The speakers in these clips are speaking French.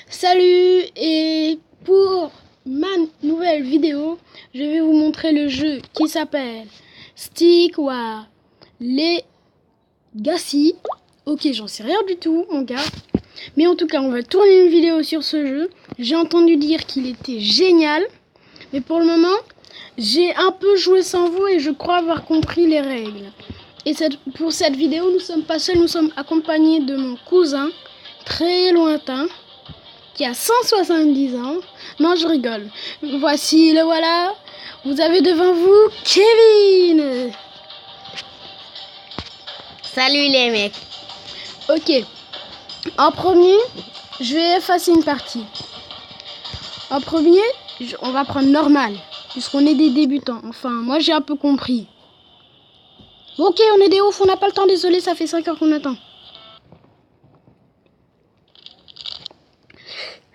Salut, et pour ma nouvelle vidéo, je vais vous montrer le jeu qui s'appelle Stick War Legacy. Ok, j'en sais rien du tout mon gars, mais en tout cas on va tourner une vidéo sur ce jeu. J'ai entendu dire qu'il était génial, mais pour le moment j'ai un peu joué sans vous et je crois avoir compris les règles. Et pour cette vidéo, nous sommes pas seuls, nous sommes accompagnés de mon cousin très lointain qui a 170 ans. Non, je rigole. Voici le voilà. Vous avez devant vous Kevin. Salut les mecs. Ok. En premier, je vais effacer une partie. En premier, on va prendre normal, puisqu'on est des débutants. Enfin, moi j'ai un peu compris. Ok, on est des oufs, on n'a pas le temps, désolé, ça fait 5 heures qu'on attend.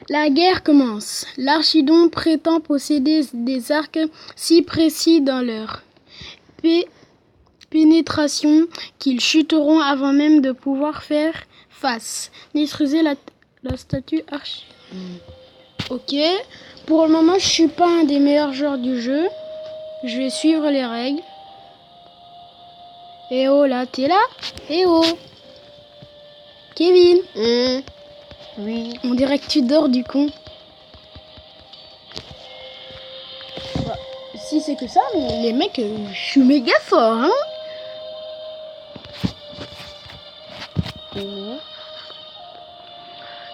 La guerre commence. L'archidon prétend posséder des arcs si précis dans leur pénétration qu'ils chuteront avant même de pouvoir faire face. Détruisez la statue archi. Ok. Pour le moment, je suis pas un des meilleurs joueurs du jeu. Je vais suivre les règles. Eh oh là, t'es là? Eh oh Kevin. Oui. On dirait que tu dors du con. Bah, si c'est que ça, mais les mecs, je suis méga fort, hein.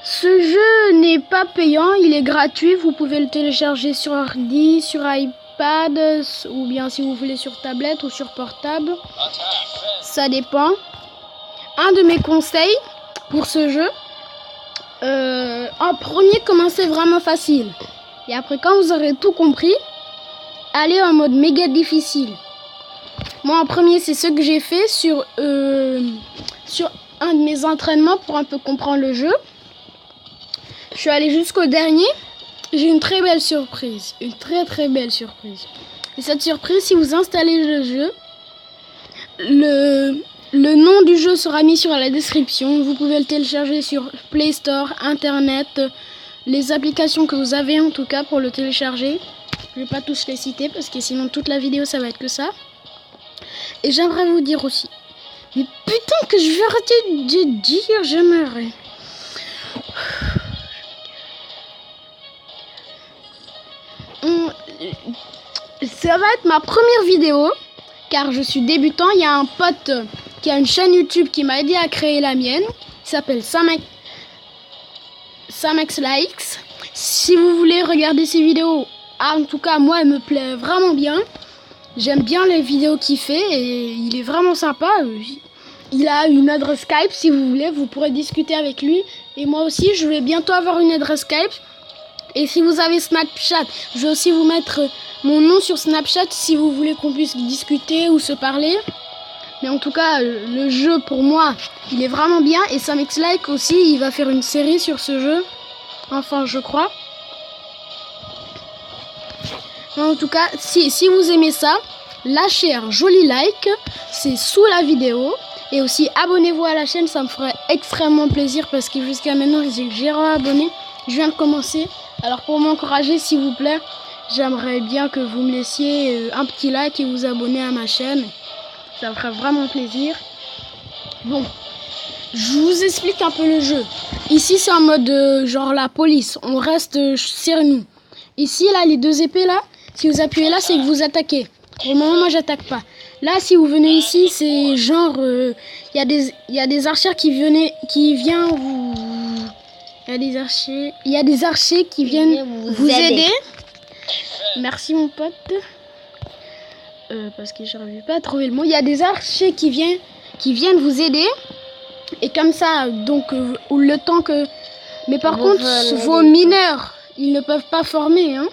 Ce jeu n'est pas payant, il est gratuit. Vous pouvez le télécharger sur ordi, sur iPad, ou bien si vous voulez sur tablette ou sur portable. Ça dépend. Un de mes conseils pour ce jeu, en premier, commencez vraiment facile. Et après, quand vous aurez tout compris, allez en mode méga difficile. Moi, en premier, c'est ce que j'ai fait sur un de mes entraînements pour un peu comprendre le jeu. Je suis allée jusqu'au dernier. J'ai une très belle surprise. Une très très belle surprise. Et cette surprise, si vous installez le jeu, le nom du jeu sera mis sur la description. Vous pouvez le télécharger sur Play Store, Internet, les applications que vous avez en tout cas pour le télécharger. Je vais pas tous les citer parce que sinon toute la vidéo ça va être que ça. Et j'aimerais vous dire aussi, mais putain que je vais arrêter de dire j'aimerais. Ça va être ma première vidéo car je suis débutant. Il y a un pote qui a une chaîne YouTube qui m'a aidé à créer la mienne. Il s'appelle Samex Likes. Si vous voulez regarder ses vidéos, en tout cas moi elle me plaît vraiment bien. J'aime bien les vidéos qu'il fait et il est vraiment sympa. Il a une adresse Skype, si vous voulez, vous pourrez discuter avec lui. Et moi aussi, je vais bientôt avoir une adresse Skype. Et si vous avez Snapchat, je vais aussi vous mettre mon nom sur Snapchat si vous voulez qu'on puisse discuter ou se parler. Mais en tout cas, le jeu pour moi, il est vraiment bien. Et Samex Like aussi, il va faire une série sur ce jeu. Enfin, je crois. En tout cas, si vous aimez ça, lâchez un joli like. C'est sous la vidéo. Et aussi, abonnez-vous à la chaîne, ça me ferait extrêmement plaisir. Parce que jusqu'à maintenant, j'ai abonné. Je viens de commencer. Alors pour m'encourager, s'il vous plaît, j'aimerais bien que vous me laissiez un petit like et vous abonner à ma chaîne. Ça me ferait vraiment plaisir. Bon, je vous explique un peu le jeu. Ici, c'est en mode genre la police. On reste sur nous. Ici, là, les deux épées, là, si vous appuyez là, c'est que vous attaquez. Pour le moment, moi, j'attaque pas. Là, si vous venez ici, c'est genre... Il y a des archers qui viennent vous... Il y a des archers qui viennent vous aider. Merci mon pote. Parce que je n'arrive pas à trouver le mot. Il y a des archers qui viennent vous aider. Et comme ça, donc, le temps que... Mais par contre, vos mineurs, ils ne peuvent pas former. Hein.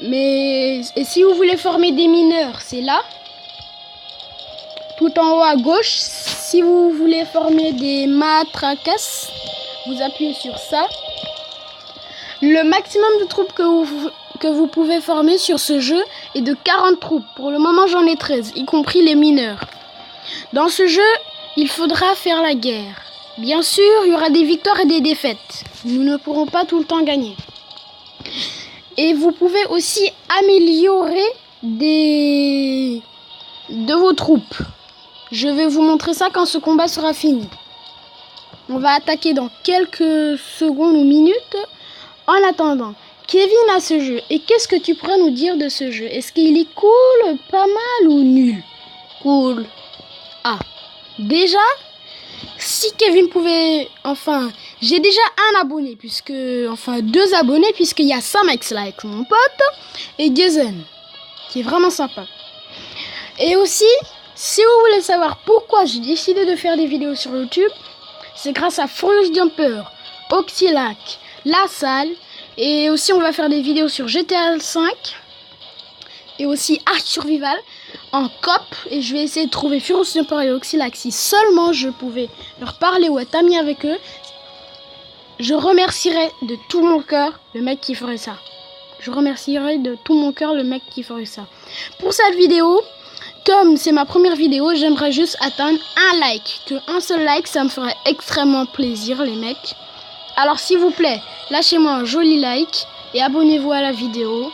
Mais et si vous voulez former des mineurs, c'est là. Tout en haut à gauche. Si vous voulez former des matraquas, vous appuyez sur ça. Le maximum de troupes que vous pouvez former sur ce jeu est de 40 troupes. Pour le moment, j'en ai 13, y compris les mineurs. Dans ce jeu, il faudra faire la guerre. Bien sûr, il y aura des victoires et des défaites. Nous ne pourrons pas tout le temps gagner. Et vous pouvez aussi améliorer de vos troupes. Je vais vous montrer ça quand ce combat sera fini. On va attaquer dans quelques secondes ou minutes. En attendant, Kevin a ce jeu. Et qu'est-ce que tu pourrais nous dire de ce jeu? Est-ce qu'il est cool, pas mal ou nul? Cool. Ah, déjà, si Kevin pouvait... Enfin, j'ai déjà un abonné, deux abonnés, puisqu'il y a Samex là avec mon pote, et Jason, qui est vraiment sympa. Et aussi, si vous voulez savoir pourquoi j'ai décidé de faire des vidéos sur YouTube, c'est grâce à Furious Jumper, Oxylac, La Salle, et aussi on va faire des vidéos sur GTA 5, et aussi Ark Survival, en coop, et je vais essayer de trouver Furious Jumper et Oxylac si seulement je pouvais leur parler ou être ami avec eux. Je remercierais de tout mon cœur le mec qui ferait ça. Pour cette vidéo, comme c'est ma première vidéo, j'aimerais juste atteindre un like. Un seul like, ça me ferait extrêmement plaisir, les mecs. Alors s'il vous plaît, lâchez-moi un joli like et abonnez-vous à la vidéo.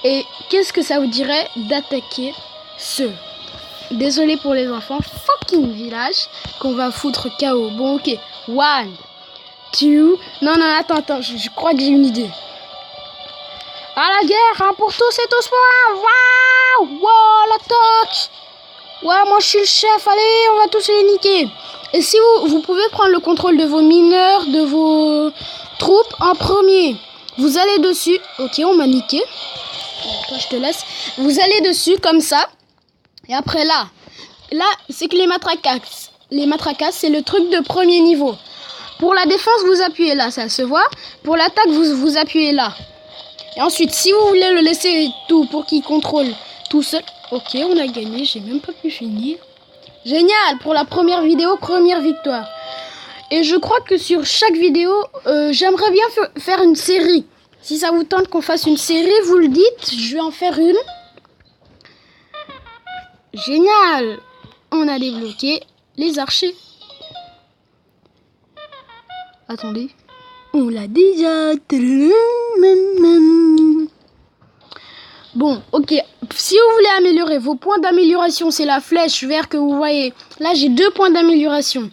Et qu'est-ce que ça vous dirait d'attaquer ce... Désolé pour les enfants, fucking village qu'on va foutre KO. Bon ok, 1, 2... Non, attends, je crois que j'ai une idée. À la guerre, hein, pour tous et tous pour un. Waouh, wow, l'attaque. Ouais, moi je suis le chef, allez, on va tous les niquer. Et si vous pouvez prendre le contrôle de vos mineurs, de vos troupes en premier. Vous allez dessus. Ok, on m'a niqué. Toi, je te laisse. Vous allez dessus comme ça. Et après là, c'est que les matracas, c'est le truc de premier niveau. Pour la défense, vous appuyez là, ça se voit. Pour l'attaque, vous appuyez là. Et ensuite, si vous voulez le laisser tout pour qu'il contrôle tout seul. Ok, on a gagné, j'ai même pas pu finir. Génial, pour la première vidéo, première victoire. Et je crois que sur chaque vidéo, j'aimerais bien faire une série. Si ça vous tente qu'on fasse une série, vous le dites, je vais en faire une. Génial, on a débloqué les archers. Attendez, on l'a déjà. Bon, ok. Si vous voulez améliorer vos points d'amélioration, c'est la flèche verte que vous voyez. Là, j'ai 2 points d'amélioration.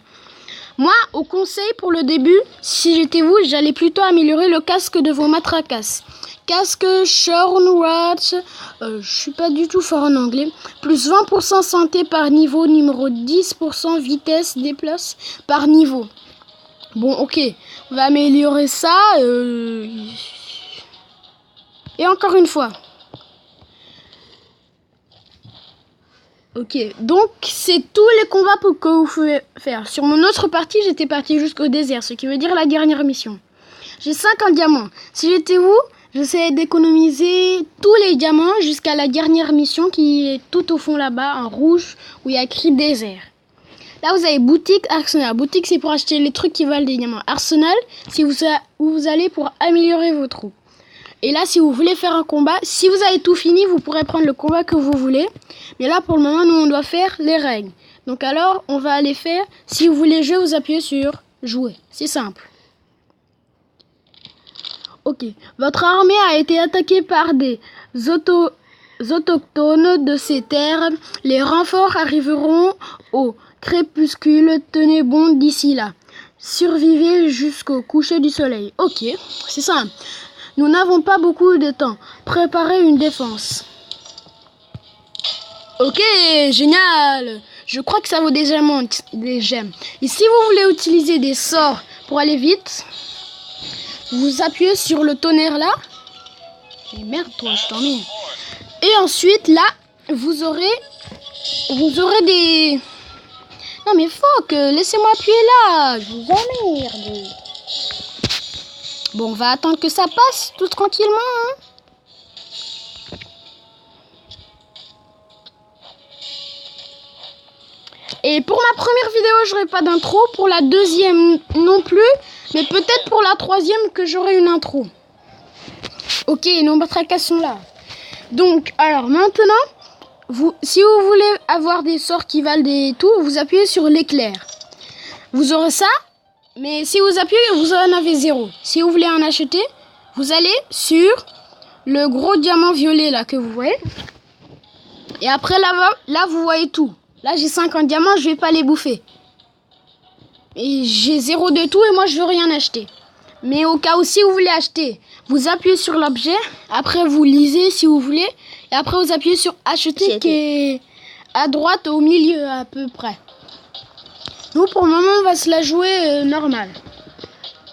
Moi, au conseil pour le début, si j'étais vous, j'allais plutôt améliorer le casque de vos matracas. Casque Shornwatch, je suis pas du tout fort en anglais. Plus 20% santé par niveau, numéro 10% vitesse déplace par niveau. Bon, ok, on va améliorer ça. Et encore une fois. Ok, donc c'est tous les combats que vous pouvez faire. Sur mon autre partie, j'étais parti jusqu'au désert, ce qui veut dire la dernière mission. J'ai 50 diamants. Si j'étais vous, j'essayais d'économiser tous les diamants jusqu'à la dernière mission qui est tout au fond là-bas, en rouge, où il y a écrit désert. Là, vous avez boutique, arsenal. Boutique, c'est pour acheter les trucs qui valent des diamants. Arsenal, c'est où vous allez pour améliorer vos troupes. Et là, si vous voulez faire un combat, si vous avez tout fini, vous pourrez prendre le combat que vous voulez. Mais là, pour le moment, nous, on doit faire les règles. Donc alors, on va aller faire... Si vous voulez jouer, vous appuyez sur jouer. C'est simple. Ok. Votre armée a été attaquée par des autochtones de ces terres. Les renforts arriveront au crépuscule. Tenez bon d'ici là. Survivez jusqu'au coucher du soleil. Ok, c'est simple. Nous n'avons pas beaucoup de temps. Préparez une défense. Ok, génial. Je crois que ça vaut des gemmes. Et si vous voulez utiliser des sorts pour aller vite, vous appuyez sur le tonnerre là. Et merde, toi, je t'en mets. Et ensuite, là, vous aurez des... Non mais fuck, laissez-moi appuyer là. Je vous emmerde. Bon, on va attendre que ça passe, tout tranquillement. Hein. Et pour ma première vidéo, j'aurai pas d'intro. Pour la deuxième, non plus. Mais peut-être pour la troisième que j'aurai une intro. Ok, nos matracas sont là. Donc, alors maintenant, si vous voulez avoir des sorts qui valent des tout, vous appuyez sur l'éclair. Vous aurez ça. Mais si vous appuyez, vous en avez 0. Si vous voulez en acheter, vous allez sur le gros diamant violet là que vous voyez. Et après là vous voyez tout. Là j'ai 50 diamants, je vais pas les bouffer. Et j'ai 0 de tout et moi je veux rien acheter. Mais au cas où si vous voulez acheter, vous appuyez sur l'objet, après vous lisez si vous voulez, et après vous appuyez sur acheter qui est à droite au milieu à peu près. Nous pour le moment on va se la jouer normal.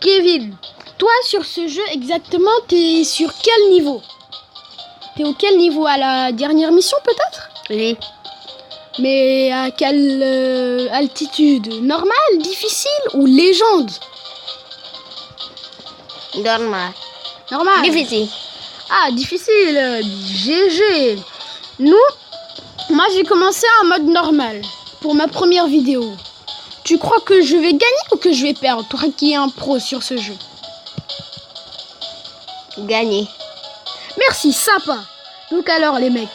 Kevin, toi sur ce jeu exactement t'es sur quel niveau? T'es au quel niveau? À la dernière mission peut-être? Oui. Mais à quelle altitude? Normale, difficile ou légende? Normal. Normal. Difficile. Ah, difficile. GG. Moi j'ai commencé en mode normal pour ma première vidéo. Tu crois que je vais gagner ou que je vais perdre, toi qui es un pro sur ce jeu? Gagner. Merci, sympa. Donc alors les mecs,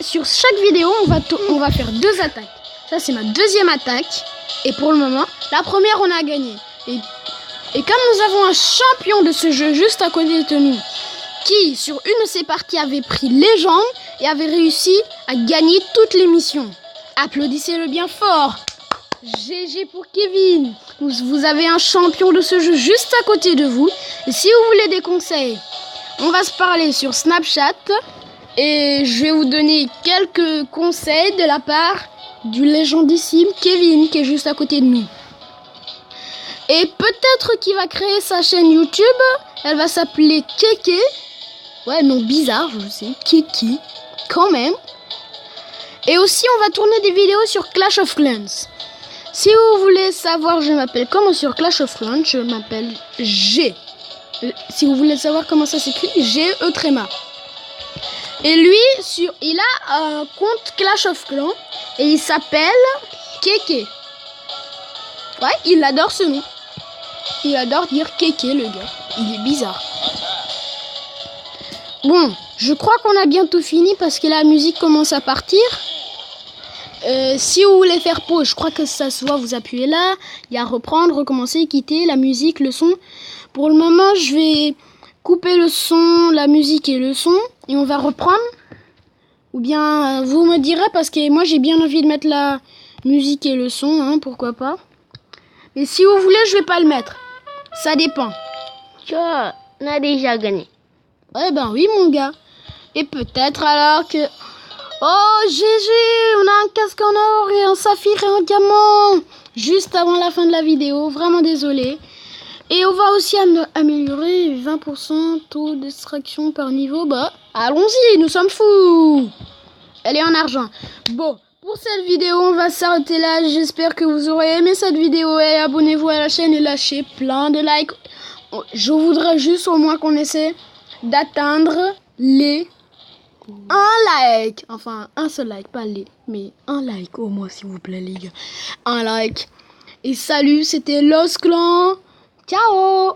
sur chaque vidéo, on va faire 2 attaques. Ça c'est ma deuxième attaque. Et pour le moment, la première on a gagné. Et comme nous avons un champion de ce jeu juste à côté de nous, qui sur une de ses parties avait pris légende et avait réussi à gagner toutes les missions. Applaudissez-le bien fort. GG pour Kevin. Vous avez un champion de ce jeu juste à côté de vous. Et si vous voulez des conseils, on va se parler sur Snapchat. Et je vais vous donner quelques conseils de la part du légendissime Kevin qui est juste à côté de nous. Et peut-être qu'il va créer sa chaîne YouTube. Elle va s'appeler Keke. Ouais, nom bizarre, je sais. Keke. Quand même. Et aussi, on va tourner des vidéos sur Clash of Clans. Si vous voulez savoir, je m'appelle comment sur Clash of Clans, je m'appelle G. Si vous voulez savoir comment ça s'écrit, G-E tréma. Et lui, il a un compte Clash of Clans et il s'appelle Keke. Ouais, il adore ce nom. Il adore dire Keke, le gars. Il est bizarre. Bon, je crois qu'on a bientôt fini parce que la musique commence à partir. Si vous voulez faire pause, je crois que ça se voit, vous appuyez là. Il y a reprendre, recommencer, quitter, la musique, le son. Pour le moment, je vais couper le son, la musique et le son. Et on va reprendre. Ou bien, vous me direz, parce que moi, j'ai bien envie de mettre la musique et le son, hein, pourquoi pas. Mais si vous voulez, je vais pas le mettre. Ça dépend. Tu vois, on a déjà gagné. Eh ben oui, mon gars. Et peut-être alors que... Oh, GG, on a un casque en or et un saphir et un diamant. Juste avant la fin de la vidéo, vraiment désolé. Et on va aussi améliorer 20% taux d'extraction par niveau. Bah, allons-y, nous sommes fous. Elle est en argent. Bon, pour cette vidéo, on va s'arrêter là. J'espère que vous aurez aimé cette vidéo. Et abonnez-vous à la chaîne et lâchez plein de likes. Je voudrais juste au moins qu'on essaie d'atteindre les 1 like. Enfin, un seul like, pas les. Mais 1 like au moins, s'il vous plaît, les gars. 1 like. Et salut, c'était Lost Clan. Ciao.